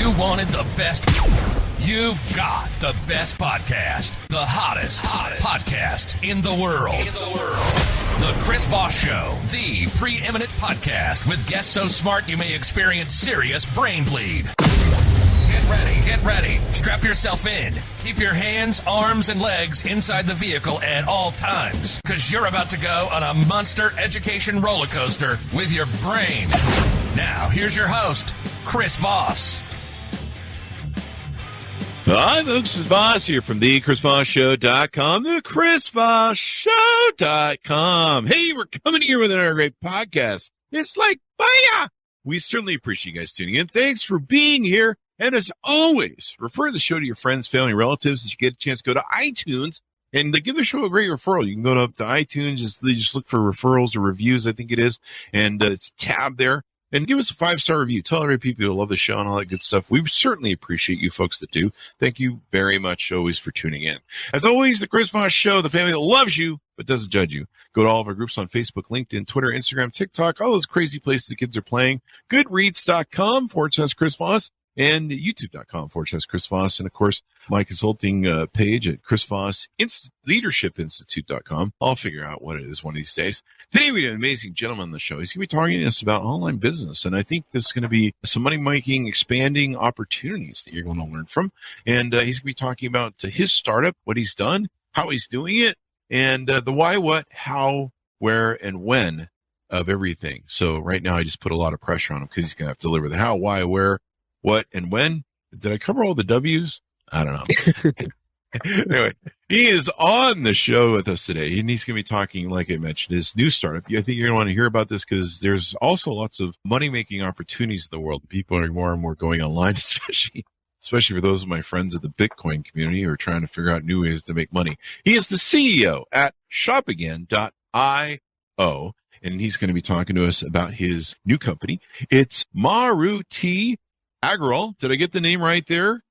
You wanted the best. You've got the best podcast. The hottest podcast in the world. The Chris Voss Show. The preeminent podcast with guests so smart you may experience serious brain bleed. Get ready. Strap yourself in. Keep your hands, arms, and legs inside the vehicle at all times, because you're about to go on a monster education roller coaster with your brain. Now, here's your host, Chris Voss. Hi, folks. It's Voss here from the ChrisVossShow.com, the ChrisVossShow.com. Hey, we're coming here with another great podcast. It's like fire. We certainly appreciate you guys tuning in. Thanks for being here. And as always, refer the show to your friends, family, relatives. If you get a chance, go to iTunes and give the show a great referral. You can go to iTunes, just look for referrals or reviews, I think it is, and it's a tab there. And give us a 5-star review. Tell other people who love the show and all that good stuff. We certainly appreciate you folks that do. Thank you very much always for tuning in. As always, the Chris Voss Show, the family that loves you but doesn't judge you. Go to all of our groups on Facebook, LinkedIn, Twitter, Instagram, TikTok, all those crazy places the kids are playing. Goodreads.com/Chris Voss. And youtube.com/Chris Voss. And, of course, my consulting page at Chris Voss LeadershipInstitute.com. I'll figure out what it is one of these days. Today we have an amazing gentleman on the show. He's going to be talking to us about online business. And I think this is going to be some money-making, expanding opportunities that you're going to learn from. And he's going to be talking about his startup, what he's done, how he's doing it, and the why, what, how, where, and when of everything. So right now I just put a lot of pressure on him because he's going to have to deliver the how, why, where, what, and when. Did I cover all the W's? I don't know. Anyway, he is on the show with us today, and he's going to be talking, like I mentioned, his new startup. I think you're going to want to hear about this because there's also lots of money-making opportunities in the world. People are more and more going online, especially for those of my friends at the Bitcoin community who are trying to figure out new ways to make money. He is the CEO at shopagain.io, and he's going to be talking to us about his new company. It's Maruti Agarwal. Did I get the name right there?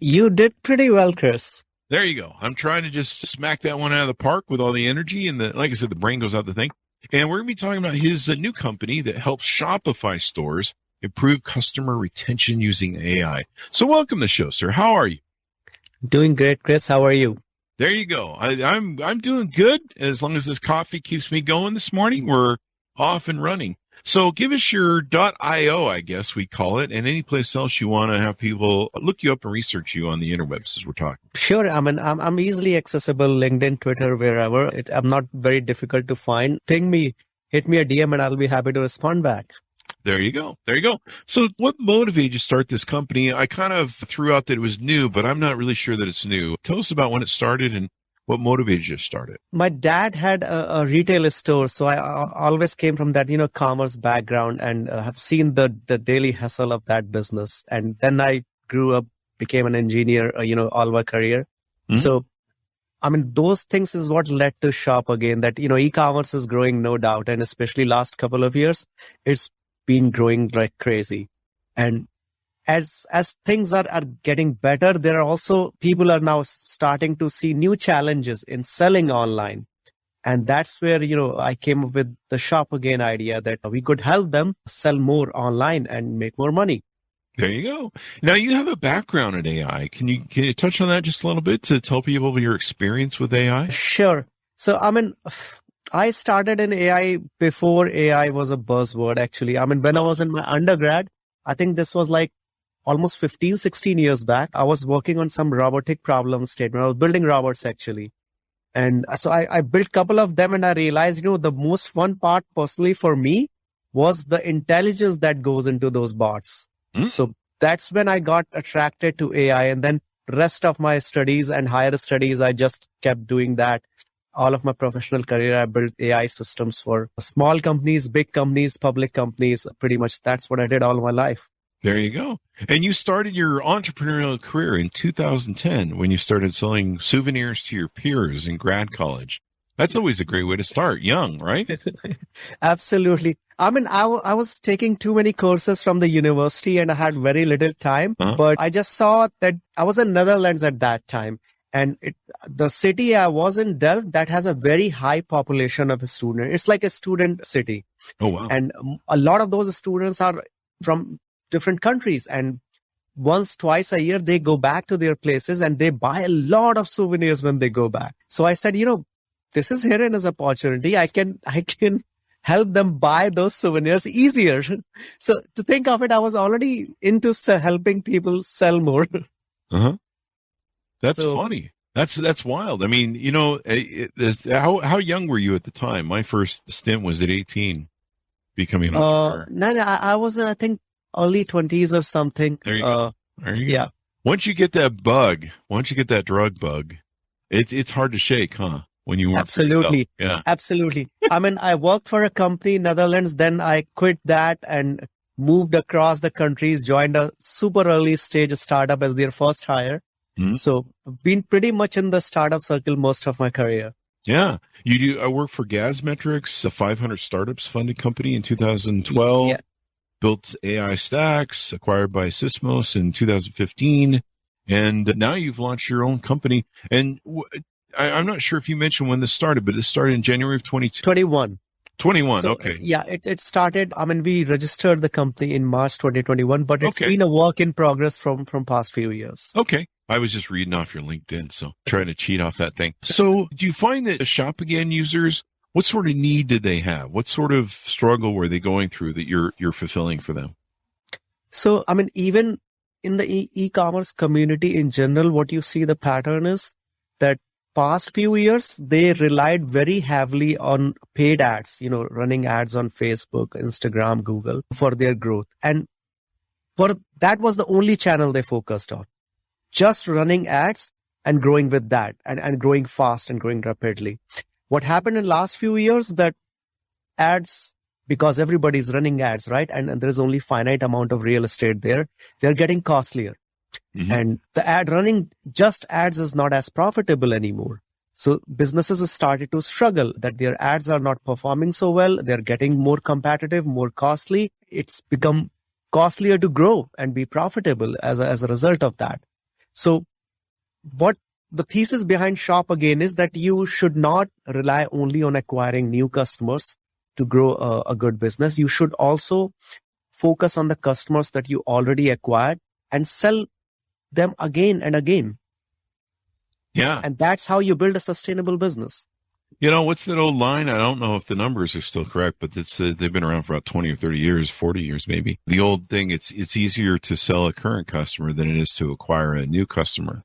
You did pretty well, Chris. There you go. I'm trying to just smack that one out of the park with all the energy. And like I said, the brain goes out the thing. And we're going to be talking about his new company that helps Shopify stores improve customer retention using AI. So welcome to the show, sir. How are you? Doing great, Chris. How are you? There you go. I'm doing good. As long as this coffee keeps me going this morning, we're off and running. So give us your .io, I guess we call it, and any place else you want to have people look you up and research you on the interwebs as we're talking. Sure. I mean, I'm easily accessible, LinkedIn, Twitter, wherever. I'm not very difficult to find. Ping me, hit me a DM, and I'll be happy to respond back. There you go. So what motivated you to start this company? I kind of threw out that it was new, but I'm not really sure that it's new. Tell us about when it started and what motivated you to start it? My dad had a retail store, so I always came from that, commerce background and have seen the daily hustle of that business. And then I grew up, became an engineer, all my career. Mm-hmm. So, I mean, those things is what led to Shop Again, that, e-commerce is growing, no doubt. And especially last couple of years, it's been growing like crazy. And as things are getting better, there are also people are now starting to see new challenges in selling online. And that's where, I came up with the Shop Again idea that we could help them sell more online and make more money. There you go. Now you have a background in AI. Can you touch on that just a little bit to tell people your experience with AI? Sure. So, I mean, I started in AI before AI was a buzzword, actually. I mean, when I was in my undergrad, I think this was like almost 15, 16 years back, I was working on some robotic problem statement. I was building robots, actually. And so I built a couple of them, and I realized, the most fun part personally for me was the intelligence that goes into those bots. Mm. So that's when I got attracted to AI. And then rest of my studies and higher studies, I just kept doing that. All of my professional career, I built AI systems for small companies, big companies, public companies. Pretty much that's what I did all my life. There you go. And you started your entrepreneurial career in 2010 when you started selling souvenirs to your peers in grad college. That's always a great way to start, young, right? Absolutely. I mean, I was taking too many courses from the university and I had very little time, but I just saw that I was in Netherlands at that time. And the city I was in, Delft, that has a very high population of students. It's like a student city. Oh, wow. And a lot of those students are from different countries. And once, twice a year, they go back to their places and they buy a lot of souvenirs when they go back. So I said, this is herein as opportunity. I can help them buy those souvenirs easier. So to think of it, I was already into helping people sell more. Uh-huh. That's funny. That's wild. I mean, how young were you at the time? My first stint was at 18, becoming an entrepreneur. No, I was in, I think, early 20s or something. There you go. Yeah. Go. Once you get that drug bug, it's hard to shake, huh? When you work Absolutely. For yourself. Yeah. Absolutely. I mean, I worked for a company in Netherlands, then I quit that and moved across the countries, joined a super early stage startup as their first hire. Mm-hmm. So been pretty much in the startup circle most of my career. Yeah. I worked for Gasmetrics, a 500 startups funded company in 2012. Yeah. Built AI Stacks, acquired by Sysmos in 2015. And now you've launched your own company. And I'm not sure if you mentioned when this started, but it started in January of 21. 21, so, okay. Yeah, it started, we registered the company in March 2021, but it's been a work in progress from past few years. Okay. I was just reading off your LinkedIn, so trying to cheat off that thing. So do you find that Shop Again users, what sort of need did they have? What sort of struggle were they going through that you're fulfilling for them? So, even in the e-commerce community in general, what you see the pattern is that past few years, they relied very heavily on paid ads, running ads on Facebook, Instagram, Google for their growth. And that was the only channel they focused on. Just running ads and growing with that and growing fast and growing rapidly. What happened in last few years that ads, because everybody's running ads, right? And there's only finite amount of real estate there. They're getting costlier. Mm-hmm. And the running just ads is not as profitable anymore. So businesses have started to struggle that their ads are not performing so well. They're getting more competitive, more costly. It's become costlier to grow and be profitable as a result of that. So what the thesis behind Shop Again is that you should not rely only on acquiring new customers to grow a good business. You should also focus on the customers that you already acquired and sell them again and again. Yeah. And that's how you build a sustainable business. What's that old line? I don't know if the numbers are still correct, but they've been around for about 20 or 30 years, 40 years maybe. The old thing, it's easier to sell a current customer than it is to acquire a new customer.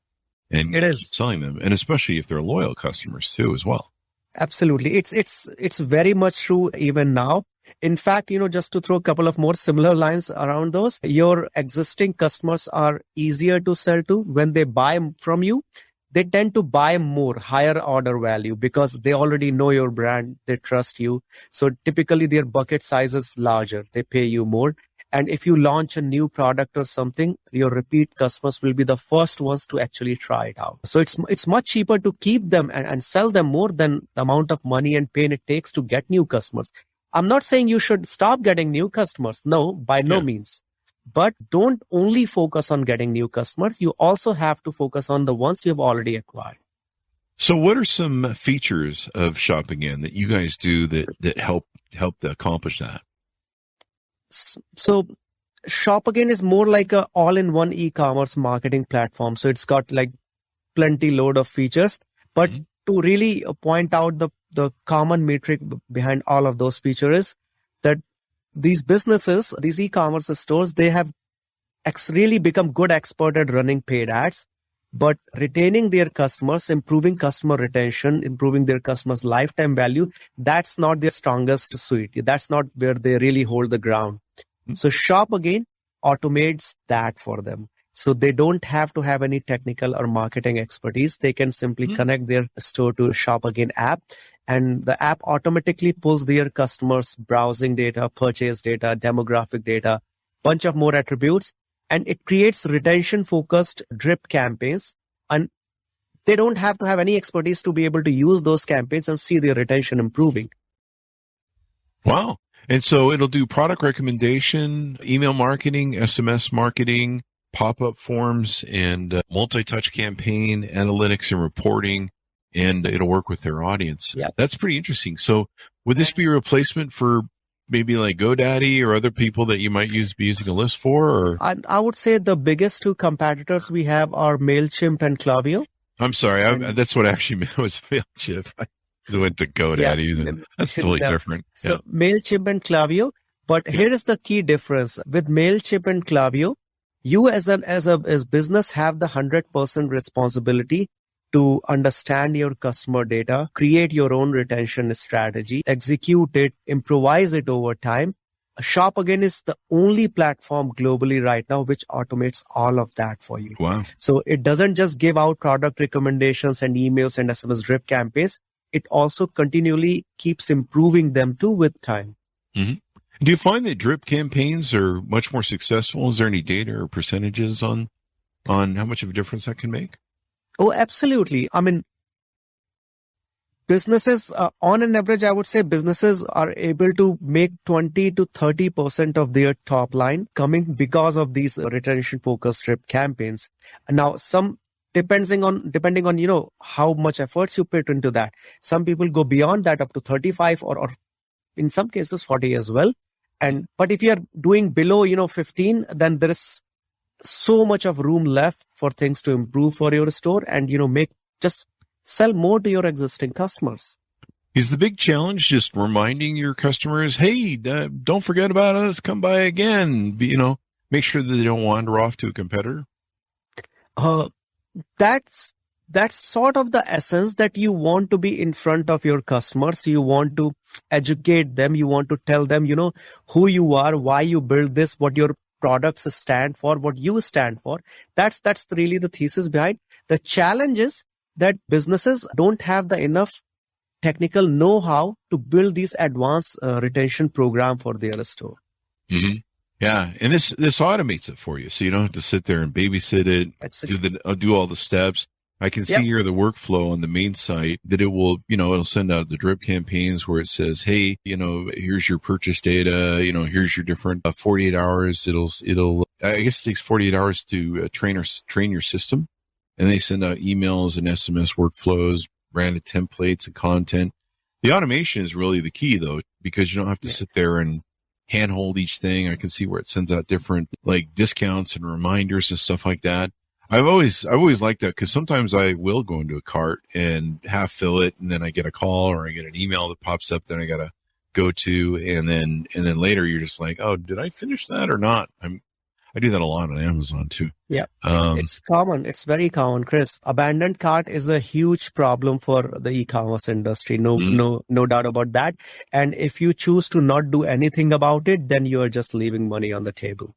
And it is selling them, and especially if they're loyal customers too as well. Absolutely. It's very much true even now. In fact, just to throw a couple of more similar lines around those, your existing customers are easier to sell to when they buy from you. They tend to buy more, higher order value because they already know your brand, they trust you. So typically their bucket size is larger, they pay you more. And if you launch a new product or something, your repeat customers will be the first ones to actually try it out. So it's much cheaper to keep them and sell them more than the amount of money and pain it takes to get new customers. I'm not saying you should stop getting new customers. No, by no means. But don't only focus on getting new customers. You also have to focus on the ones you've already acquired. So what are some features of Shop Again that you guys do that help to accomplish that? So Shop Again is more like a all-in-one e-commerce marketing platform. So it's got like plenty load of features. But to really point out the common metric behind all of those features is that these businesses, these e-commerce stores, they have really become good expert at running paid ads, but retaining their customers, improving customer retention, improving their customers' lifetime value, that's not their strongest suite. That's not where they really hold the ground. So Shop Again automates that for them. So they don't have to have any technical or marketing expertise. They can simply connect their store to Shop Again app, and the app automatically pulls their customers' browsing data, purchase data, demographic data, bunch of more attributes, and it creates retention-focused drip campaigns. And they don't have to have any expertise to be able to use those campaigns and see their retention improving. Wow. And so it'll do product recommendation, email marketing, SMS marketing, pop-up forms, and multi-touch campaign, analytics and reporting, and it'll work with their audience. Yeah. That's pretty interesting. So would this be a replacement for maybe like GoDaddy or other people that you might be using a list for? Or I would say the biggest two competitors we have are MailChimp and Klaviyo. I'm sorry, that's what I actually meant was MailChimp. I went to GoDaddy. Yeah. That's totally different. So MailChimp and Klaviyo. But here is the key difference. With MailChimp and Klaviyo, you as business have the 100% responsibility to understand your customer data, create your own retention strategy, execute it, improvise it over time. Shop again is the only platform globally right now which automates all of that for you. Wow. So it doesn't just give out product recommendations and emails and SMS drip campaigns. It also continually keeps improving them too with time. Mm-hmm. Do you find that drip campaigns are much more successful? Is there any data or percentages on how much of a difference that can make? Oh, absolutely. I mean, businesses, on an average, I would say businesses are able to make 20 to 30% of their top line coming because of these retention-focused drip campaigns. Now, depending on how much efforts you put into that. Some people go beyond that up to 35 or in some cases 40 as well. But if you are doing below 15, then there is so much of room left for things to improve for your store and just sell more to your existing customers. Is the big challenge just reminding your customers, hey, don't forget about us, come by again, make sure that they don't wander off to a competitor? That's sort of the essence, that you want to be in front of your customers. You want to educate them. You want to tell them, who you are, why you build this, what your products stand for, what you stand for. That's really the thesis behind. The challenge is that businesses don't have the enough technical know-how to build these advanced retention program for their store. Mm-hmm. Yeah, and this automates it for you, so you don't have to sit there and babysit it, do all the steps. I can see here the workflow on the main site that it will, it'll send out the drip campaigns where it says, hey, here's your purchase data, here's your different 48 hours. I guess it takes 48 hours to train your system. And they send out emails and SMS workflows, branded templates and content. The automation is really the key though, because you don't have to sit there and handhold each thing. I can see where it sends out different like discounts and reminders and stuff like that. I've always liked that, because sometimes I will go into a cart and half fill it, and then I get a call or I get an email that pops up that I gotta go to, and then later you're just like, oh, did I finish that or not? I do that a lot on Amazon too. Yeah, it's common. It's very common, Chris. Abandoned cart is a huge problem for the e-commerce industry. No doubt about that. And if you choose to not do anything about it, then you are just leaving money on the table.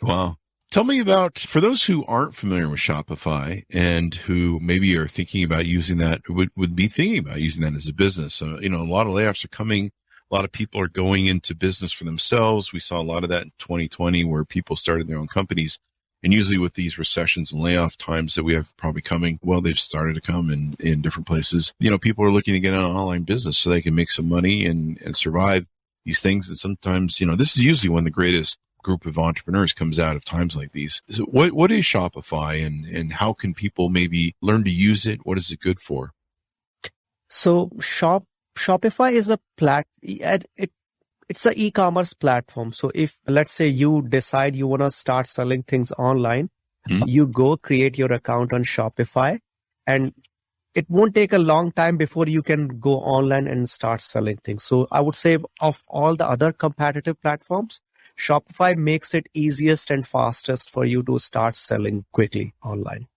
Wow. Tell me about, for those who aren't familiar with Shopify and who maybe are thinking about using that, would be thinking about using that as a business. A lot of layoffs are coming. A lot of people are going into business for themselves. We saw a lot of that in 2020 where people started their own companies. And usually with these recessions and layoff times that we have probably coming, well, they've started to come in different places. People are looking to get an online business so they can make some money and survive these things. And sometimes, this is usually when the greatest group of entrepreneurs comes out of times like these. So what is Shopify, and how can people maybe learn to use it? What is it good for? So Shopify is it's an e-commerce platform. So if, let's say, you decide you want to start selling things online, you go create your account on Shopify, and it won't take a long time before you can go online and start selling things. So I would say of all the other competitive platforms, Shopify makes it easiest and fastest for you to start selling quickly online.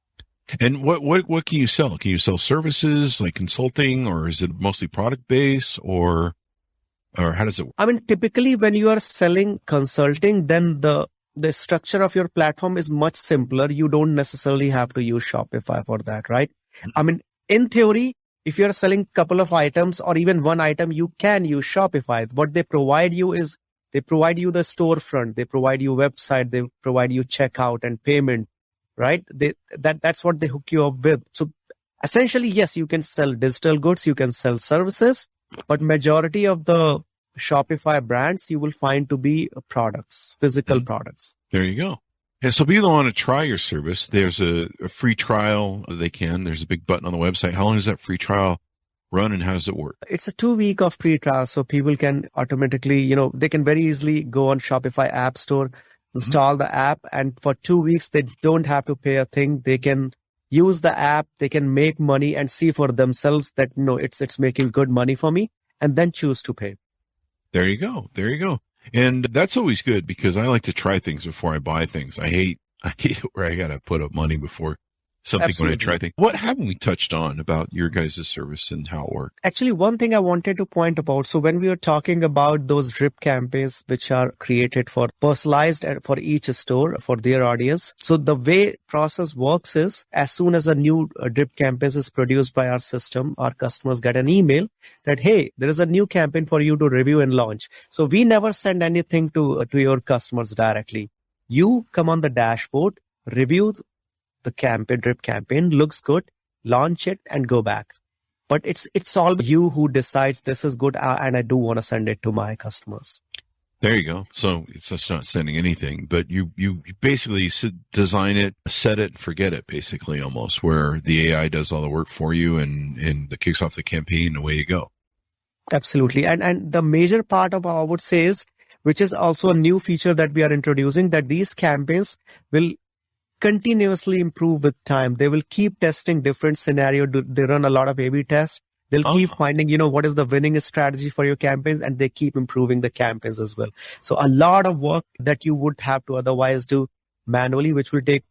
And what can you sell? Can you sell services like consulting, or is it mostly product based, or how does it work? I mean, typically when you are selling consulting, then the structure of your platform is much simpler. You don't necessarily have to use Shopify for that, right? I mean, in theory, if you're selling a couple of items or even one item, you can use Shopify. What they provide you is, they provide you the storefront, they provide you website, they provide you checkout and payment, right? That's what they hook you up with. So essentially, yes, you can sell digital goods, you can sell services, but majority of the Shopify brands you will find to be products, physical products. There you go. And so people want to try your service. There's a free trial they can. There's a big button on the website. How long does that free trial run, and how does it work? It's a 2 week of free trial. So people can automatically, they can very easily go on Shopify App Store, install the app, and for 2 weeks, they don't have to pay a thing. They can use the app, they can make money and see for themselves that, it's making good money for me, and then choose to pay. There you go. There you go. And that's always good because I like to try things before I buy things. I hate it where I got to put up money before something when I try things. What haven't we touched on about your guys' service and how it works? Actually, one thing I wanted to point about. So when we were talking about those drip campaigns, which are created for personalized and for each store, for their audience. So the way process works is as soon as a new drip campaign is produced by our system, our customers get an email that, hey, there is a new campaign for you to review and launch. So we never send anything to your customers directly. You come on the dashboard, review the drip campaign, looks good, launch it and go back. But it's all you who decides this is good and I do want to send it to my customers. There you go. So it's just not sending anything, but you basically design it, set it, forget it, basically almost, where the AI does all the work for you and it kicks off the campaign and away you go. Absolutely. And the major part of I would say is, which is also a new feature that we are introducing, that these campaigns will continuously improve with time. They will keep testing different scenarios. They run a lot of A/B tests. They'll keep finding, what is the winning strategy for your campaigns, and they keep improving the campaigns as well. So a lot of work that you would have to otherwise do manually, which will take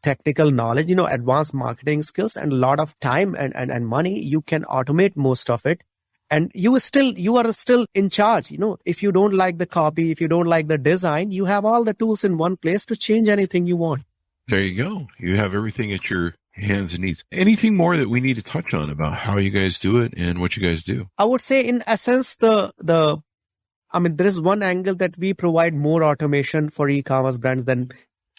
technical knowledge, advanced marketing skills, and a lot of time and money. You can automate most of it. And you are still in charge. If you don't like the copy, if you don't like the design, you have all the tools in one place to change anything you want. There you go. You have everything at your hands and needs. Anything more that we need to touch on about how you guys do it and what you guys do? I would say in essence, there is one angle that we provide more automation for e-commerce brands than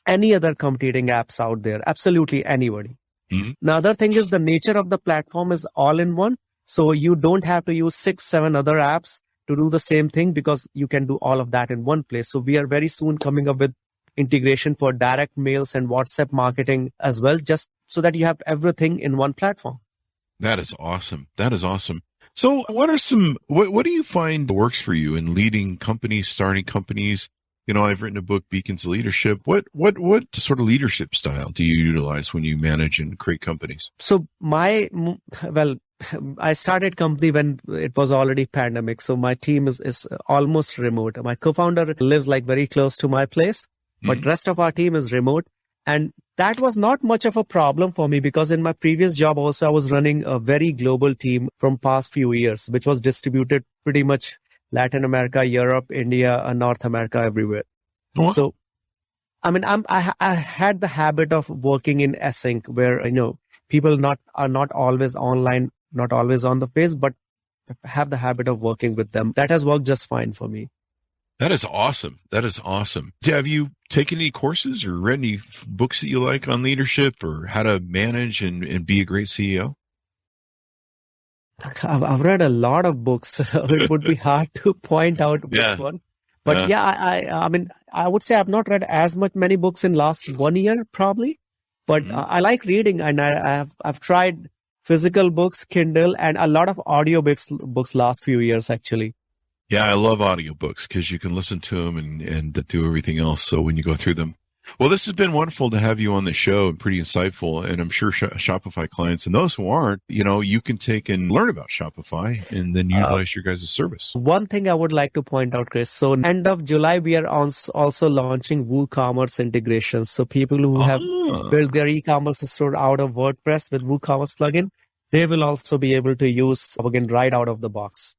any other competing apps out there. Absolutely anybody. Mm-hmm. The other thing is the nature of the platform is all in one. So you don't have to use 6-7 other apps to do the same thing because you can do all of that in one place. So we are very soon coming up with integration for direct mails and WhatsApp marketing as well, just so that you have everything in one platform. That is awesome. That is awesome. So what do you find works for you in leading companies, starting companies? I've written a book, Beacons of Leadership. What sort of leadership style do you utilize when you manage and create companies? So I started company when it was already pandemic. So my team is almost remote. My co-founder lives very close to my place, but rest of our team is remote. And that was not much of a problem for me because in my previous job also, I was running a very global team from past few years, which was distributed pretty much Latin America, Europe, India, and North America, everywhere. Oh. So, I had the habit of working in async where, people are not always online, not always on the face, but have the habit of working with them. That has worked just fine for me. That is awesome. That is awesome. Have you taken any courses or read any books that you like on leadership or how to manage and be a great CEO? I've read a lot of books. It would be hard to point out which one. But I would say I've not read many books in last 1 year, probably. But I like reading, and I've tried physical books, Kindle, and a lot of audio books last few years, actually. Yeah, I love audiobooks because you can listen to them and do everything else. So when you go through them. Well, this has been wonderful to have you on the show and pretty insightful. And I'm sure Shopify clients and those who aren't, you can take and learn about Shopify and then utilize your guys' service. One thing I would like to point out, Chris. So end of July, we are also launching WooCommerce integrations. So people who have built their e-commerce store out of WordPress with WooCommerce plugin, they will also be able to use plugin right out of the box.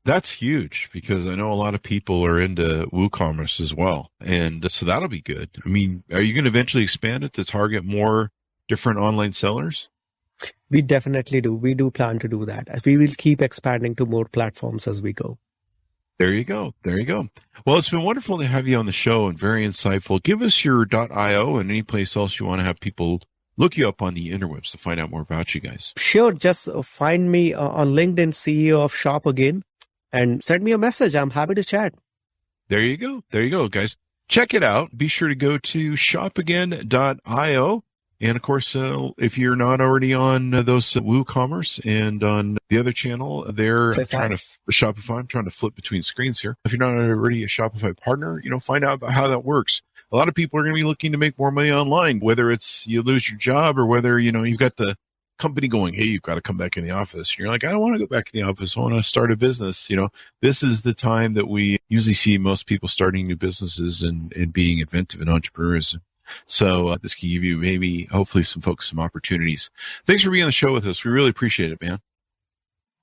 That's huge because I know a lot of people are into WooCommerce as well. And so that'll be good. Are you going to eventually expand it to target more different online sellers? We definitely do. We do plan to do that. We will keep expanding to more platforms as we go. There you go. There you go. Well, it's been wonderful to have you on the show and very insightful. Give us your .io and any place else you want to have people look you up on the interwebs to find out more about you guys. Sure. Just find me on LinkedIn, CEO of Shop Again. And send me a message. I'm happy to chat. There you go. There you go, guys. Check it out. Be sure to go to shopagain.io And of course, if you're not already on those WooCommerce and on the other channel, they're Shopify. I'm trying to flip between screens here. If you're not already a Shopify partner, find out about how that works. A lot of people are going to be looking to make more money online, whether it's you lose your job or whether, you've got the company going, hey, you've got to come back in the office. And you're like, I don't want to go back in the office. I want to start a business. This is the time that we usually see most people starting new businesses and being inventive and entrepreneurs. So this can give you hopefully some folks some opportunities. Thanks for being on the show with us. We really appreciate it, man.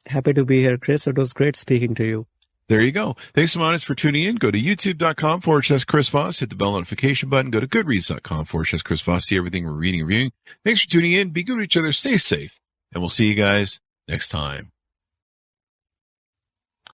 Happy to be here, Chris. It was great speaking to you. There you go. Thanks so much for tuning in. Go to youtube.com/Chris Voss. Hit the bell notification button. Go to goodreads.com/Chris Voss. See everything we're reading and reviewing. Thanks for tuning in. Be good to each other. Stay safe. And we'll see you guys next time.